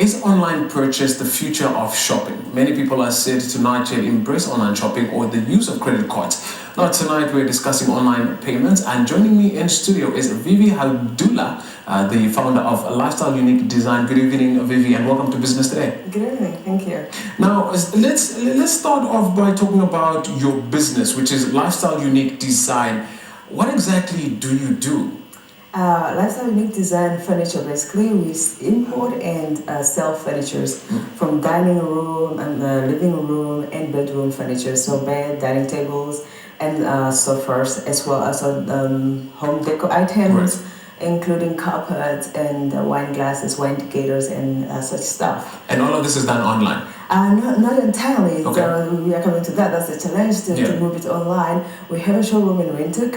Is online purchase the future of shopping? Many people are said to not yet embrace online shopping or the use of credit cards. Now tonight we're discussing online payments, and joining me in studio is Vivi Haldula, the founder of Lifestyle Unique Design. Good evening, Vivi, and welcome to Business Today. Good evening, thank you. Now let's start off by talking about your business, which is Lifestyle Unique Design. What exactly do you do? Lifestyle Unique Design furniture. Basically, we import and sell furnitures from dining room and living room and bedroom furniture. So bed, dining tables, and sofas, as well as home decor items, Right. including carpets and wine glasses, wine decanters, and such stuff. And all of this is done online. Not entirely. Okay. So we are coming to that. That's the challenge to move it online. We have a showroom in Windhoek,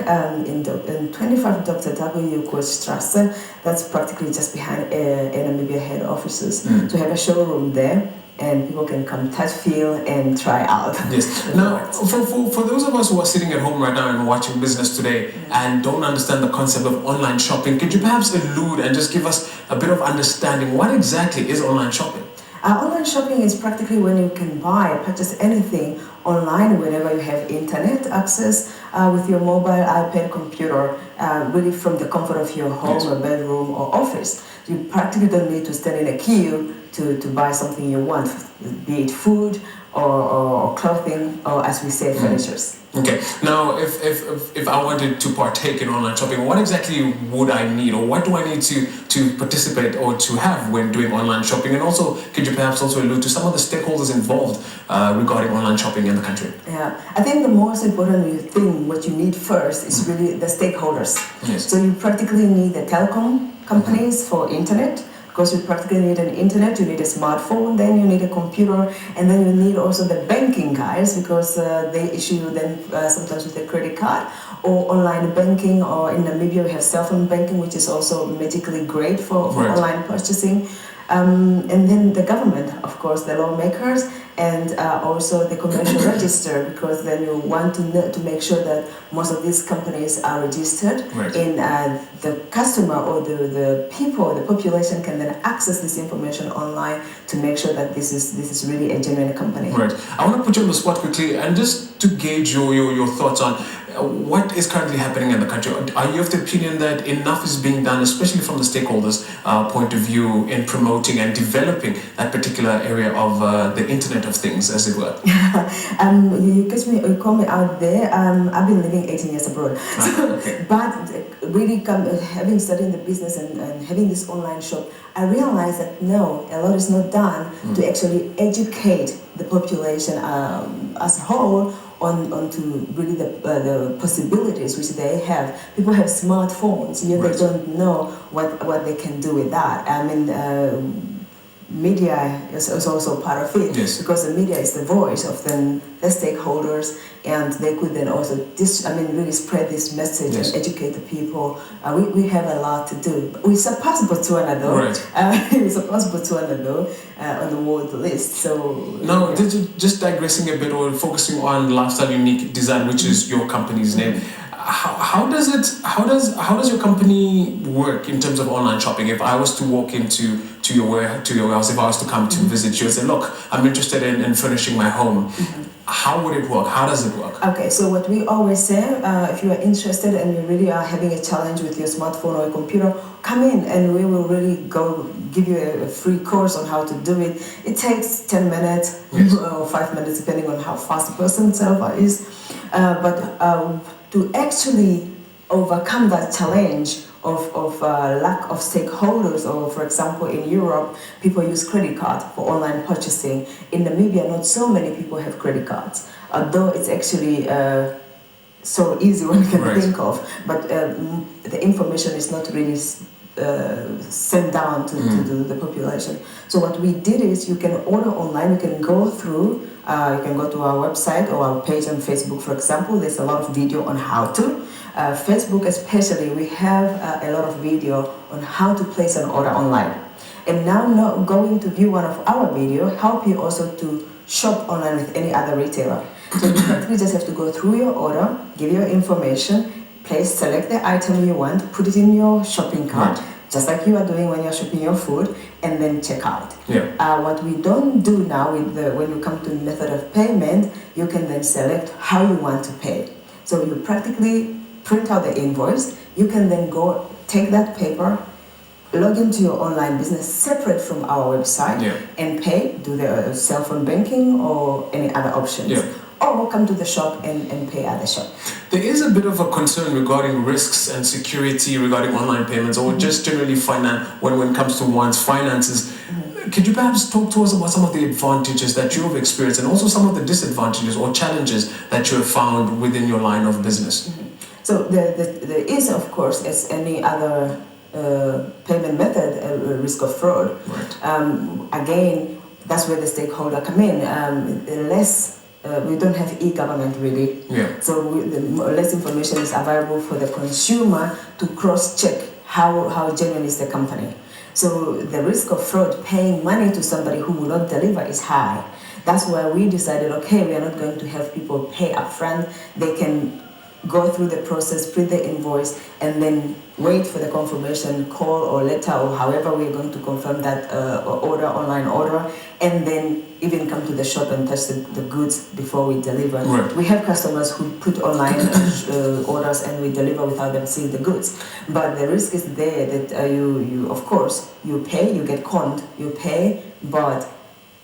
in 25 Dr. W. Koolstrasse. That's practically just behind Namibia head offices. To have a showroom there, and people can come touch, feel, and try out. Yes. Now, for those of us who are sitting at home right now and watching Business Today and don't understand the concept of online shopping, could you perhaps allude and just give us a bit of understanding? What exactly is online shopping? Online shopping is practically when you can purchase anything online whenever you have internet access with your mobile, iPad, computer, really from the comfort of your home or bedroom or office. You practically don't need to stand in a queue to buy something you want, be it food or clothing, or as we say, furniture. Okay. Now, if I wanted to partake in online shopping, what exactly would I need, or what do I need to participate or to have when doing online shopping? And also, could you perhaps also allude to some of the stakeholders involved regarding online shopping in the country? Yeah, I think the most important thing, what you need first, is really the stakeholders. Yes. So you practically need the telecom companies for internet. Because you practically need an internet, you need a smartphone, then you need a computer, and then you need also the banking guys, because they issue you then sometimes with a credit card or online banking, or in Namibia we have cell phone banking, which is also magically great for online purchasing. And then the government, of course, the lawmakers, and also the commercial register, because then you want to make sure that most of these companies are registered, and the customer or the people, the population can then access this information online to make sure that this is really a genuine company. Right. I want to put you on the spot quickly and just to gauge your thoughts on what is currently happening in the country. Are you of the opinion that enough is being done, especially from the stakeholders' point of view, in promoting and developing that particular area of the Internet of Things, as it were? You call me out there. I've been living 18 years abroad. But really having studied the business and having this online shop, I realized that no, a lot is not done to actually educate the population as a whole onto really the possibilities which they have. People have smartphones, yet they don't know what they can do with that. I mean, media is also part of it, because the media is the voice of the stakeholders, and they could then also really spread this message and educate the people. We have a lot to do. We surpass Botswana we surpass Botswana on the world list. So now, just digressing a bit or focusing on Lifestyle Unique Design, which is your company's name. How does your company work in terms of online shopping? If I was to walk into your warehouse, if I was to come to visit you and say, look, I'm interested in furnishing my home, how would it work? How does it work? Okay, so what we always say, if you are interested and you really are having a challenge with your smartphone or a computer, come in and we will really give you a free course on how to do it. It takes 10 minutes or 5 minutes, depending on how fast the person itself is. But to actually overcome that challenge of lack of stakeholders, or for example in Europe, people use credit card for online purchasing. In Namibia, not so many people have credit cards, although it's actually so easy one can think of, but the information is not really sent down to the population. So what we did is, you can order online, you can go through, you can go to our website or our page on Facebook, for example. There's a lot of video on how to. Facebook especially, we have a lot of video on how to place an order online. And now going to view one of our video help you also to shop online with any other retailer. So you practically just have to go through your order, give your information, select the item you want, put it in your shopping cart, just like you are doing when you're shopping your food, and then check out. Yeah. What we don't do now when you come to method of payment, you can then select how you want to pay. So you practically print out the invoice. You can then go take that paper, log into your online business separate from our website, and pay, do the cell phone banking or any other options. Yeah. Or come to the shop and pay at the shop. There is a bit of a concern regarding risks and security regarding online payments, or just generally when it comes to one's finances. Could you perhaps talk to us about some of the advantages that you have experienced and also some of the disadvantages or challenges that you have found within your line of business? So there is, of course, as any other payment method, a risk of fraud. Right. Again, that's where the stakeholder come in. We don't have e-government really, so less information is available for the consumer to cross-check how genuine is the company. So the risk of fraud, paying money to somebody who will not deliver, is high. That's why we decided, okay, we are not going to have people pay upfront. They can go through the process, print the invoice, and then wait for the confirmation call or letter or however we're going to confirm that online order, and then even come to the shop and touch the goods before we deliver. Right. We have customers who put online orders and we deliver without them seeing the goods. But the risk is there that you of course, you pay, you get conned, you pay, but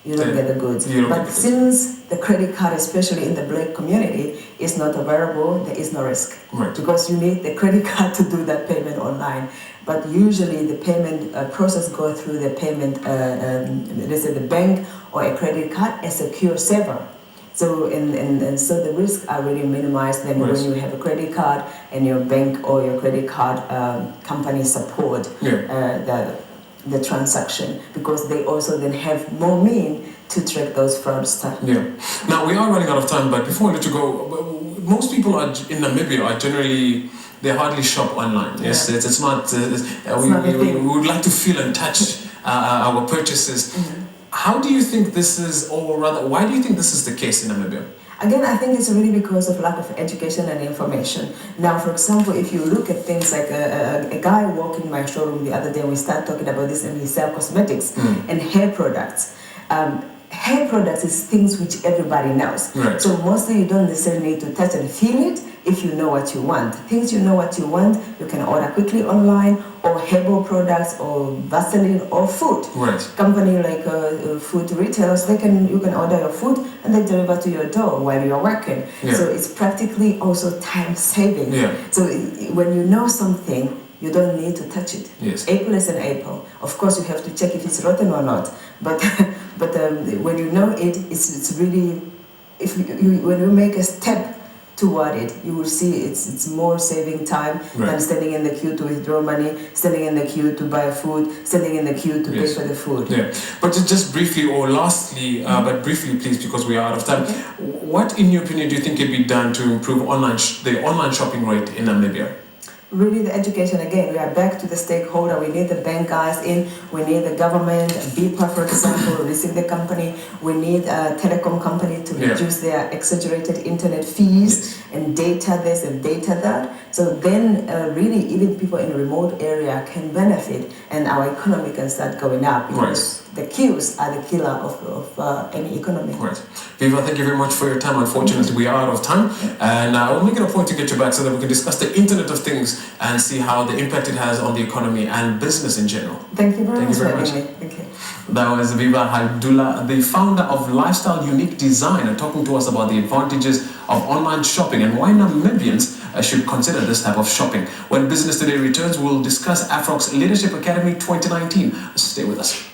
you don't get the goods. But since the credit card, especially in the Black community, is not available, there is no risk. Right. Because you need the credit card to do that payment online. But usually the payment process goes through the payment, let's say the bank or a credit card, a secure server. So and so the risks are really minimized then when you have a credit card and your bank or your credit card company support the transaction, because they also then have more means to track those fraudsters. Yeah. Now we are running out of time, but before I let you go, most people in Namibia are generally, they hardly shop online. Yes, it's not. We would like to feel and touch our purchases. How do you think this is, or rather, why do you think this is the case in Namibia? Again, I think it's really because of lack of education and information. Now, for example, if you look at things like a guy walked in my showroom the other day, and we started talking about this, and we sell cosmetics and hair products. Hair products is things which everybody knows. Right. So mostly you don't necessarily need to touch and feel it if you know what you want. Things you know what you want, you can order quickly online, or herbal products, or Vaseline, or food. Right. Company like food retailers, you can order your food and they deliver to your door while you're working. Yeah. So it's practically also time saving. Yeah. So when you know something, you don't need to touch it. Yes. Apple is an apple. Of course, you have to check if it's rotten or not. But when you know it, it's really, when you make a step toward it, you will see it's more saving time than standing in the queue to withdraw money, standing in the queue to buy food, standing in the queue to pay for the food. Yeah. But just briefly, or lastly, but briefly, please, because we are out of time. What, in your opinion, do you think can be done to improve the online shopping rate in Namibia? Really, the education again. We are back to the stakeholder. We need the bank guys in. We need the government, BIPA, for example, releasing the company. We need a telecom company to reduce their exaggerated internet fees and data this and data that. So then, really, even people in a remote area can benefit, and our economy can start going up, because the queues are the killer of any economy. Right. Viva, thank you very much for your time. Unfortunately, we are out of time, and I'll make it a point to get you back so that we can discuss the Internet of Things and see how the impact it has on the economy and business in general. Thank you very much for having me. Thank you. That was Viva Haidullah, the founder of Lifestyle Unique Design, and talking to us about the advantages of online shopping and why Namibians should consider this type of shopping. When Business Today returns, we'll discuss Afrock's Leadership Academy 2019. Stay with us.